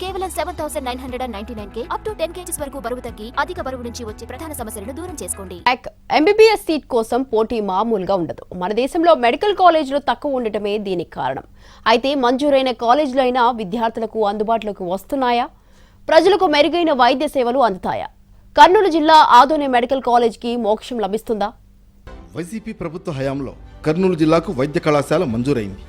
కేవలం 7,999 up to 10 kgs వరకు బరువు తగ్గి అధిక బరువు నుంచి వచ్చే ప్రధాన సమస్యలను దూరం చేసుకోండి. ఎంబీబీఎస్ సీట్ కోసం పోటీ మామూలుగా ఉండదు. మన దేశంలో మెడికల్ కాలేజీలు తక్కువ ఉండటమే దీనికి కారణం. అయితే మంజూరైన కాలేజీలు అయినా విద్యార్థులకు అందుబాటులోకి వస్తున్నాయా? ప్రజలకు మెరుగైన వైద్య సేవలు అందుతాయా? కర్నూలు జిల్లా ఆదోని మెడికల్ కాలేజీకి మోక్షం లభిస్తుందా? వైసీపీ ప్రభుత్వ హయాంలో కర్నూలు జిల్లాకు వైద్య కళాశాల మంజూరైంది.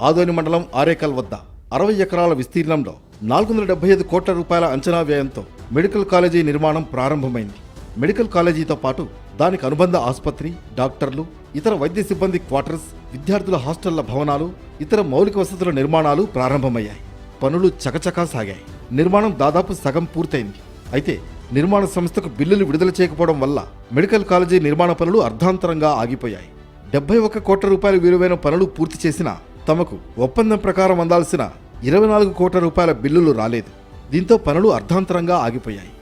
ఆదోని మండలం ఆరేకల్ వద్ద 60 ఎకరాల విస్తీర్ణంలో 475 కోట్ల రూపాయల అంచనా వ్యయంతో మెడికల్ కాలేజీ నిర్మాణం ప్రారంభమైంది. మెడికల్ కాలేజీతో పాటు దానికి అనుబంధ ఆసుపత్రి, డాక్టర్లు, ఇతర వైద్య సిబ్బంది క్వార్టర్స్, విద్యార్థుల హాస్టళ్ల భవనాలు, ఇతర మౌలిక వసతుల నిర్మాణాలు ప్రారంభమయ్యాయి. పనులు చకచకా సాగాయి. నిర్మాణం దాదాపు సగం పూర్తయింది. అయితే నిర్మాణ సంస్థకు బిల్లులు విడుదల చేయకపోవడం వల్ల మెడికల్ కాలేజీ నిర్మాణ పనులు అర్ధాంతరంగా ఆగిపోయాయి. 71 కోట్ల రూపాయల విలువైన పనులు పూర్తి చేసినా తమకు ఒప్పందం ప్రకారం అందాల్సిన 24 కోట్ల రూపాయల బిల్లులు రాలేదు. దీంతో పనులు అర్ధాంతరంగా ఆగిపోయాయి.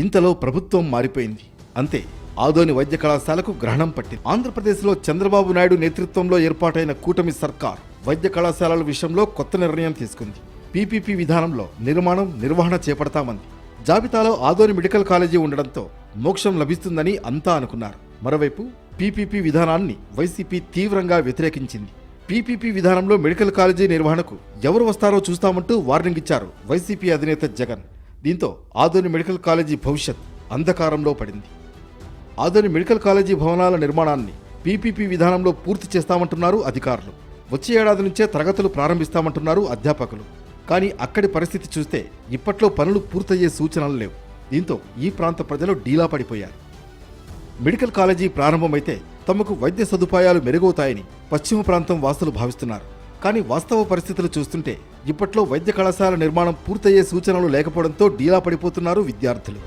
ఇంతలో ప్రభుత్వం మారిపోయింది. అంతే, ఆదోని వైద్య కళాశాలకు గ్రహణం పట్టింది. ఆంధ్రప్రదేశ్లో చంద్రబాబు నాయుడు నేతృత్వంలో ఏర్పాటైన కూటమి సర్కార్ వైద్య కళాశాలల విషయంలో కొత్త నిర్ణయం తీసుకుంది. పీపీపీ విధానంలో నిర్మాణం, నిర్వహణ చేపడతామంది. జాబితాలో ఆదోని మెడికల్ కాలేజీ ఉండడంతో మోక్షం లభిస్తుందని అంతా అనుకున్నారు. మరోవైపు పీపీపీ విధానాన్ని వైసీపీ తీవ్రంగా వ్యతిరేకించింది. పీపీపీ విధానంలో మెడికల్ కాలేజీ నిర్వహణకు ఎవరు వస్తారో చూస్తామంటూ వార్నింగ్ ఇచ్చారు వైసీపీ అధినేత జగన్. దీంతో ఆదోని మెడికల్ కాలేజీ భవిష్యత్ అంధకారంలో పడింది. ఆదోని మెడికల్ కాలేజీ భవనాల నిర్మాణాన్ని పీపీపీ విధానంలో పూర్తి చేస్తామంటున్నారు అధికారులు. వచ్చే ఏడాది నుంచే తరగతులు ప్రారంభిస్తామంటున్నారు అధ్యాపకులు. కానీ అక్కడి పరిస్థితి చూస్తే ఇప్పట్లో పనులు పూర్తయ్యే సూచనలు లేవు. దీంతో ఈ ప్రాంత ప్రజలు డీలా పడిపోయారు. మెడికల్ కాలేజీ ప్రారంభమైతే తమకు వైద్య సదుపాయాలు మెరుగవుతాయని పశ్చిమ ప్రాంతం వాసులు భావిస్తున్నారు. కానీ వాస్తవ పరిస్థితులు చూస్తుంటే ఇప్పట్లో వైద్య కళాశాల నిర్మాణం పూర్తయ్యే సూచనలు లేకపోవడంతో డీలా పడిపోతున్నారు విద్యార్థులు.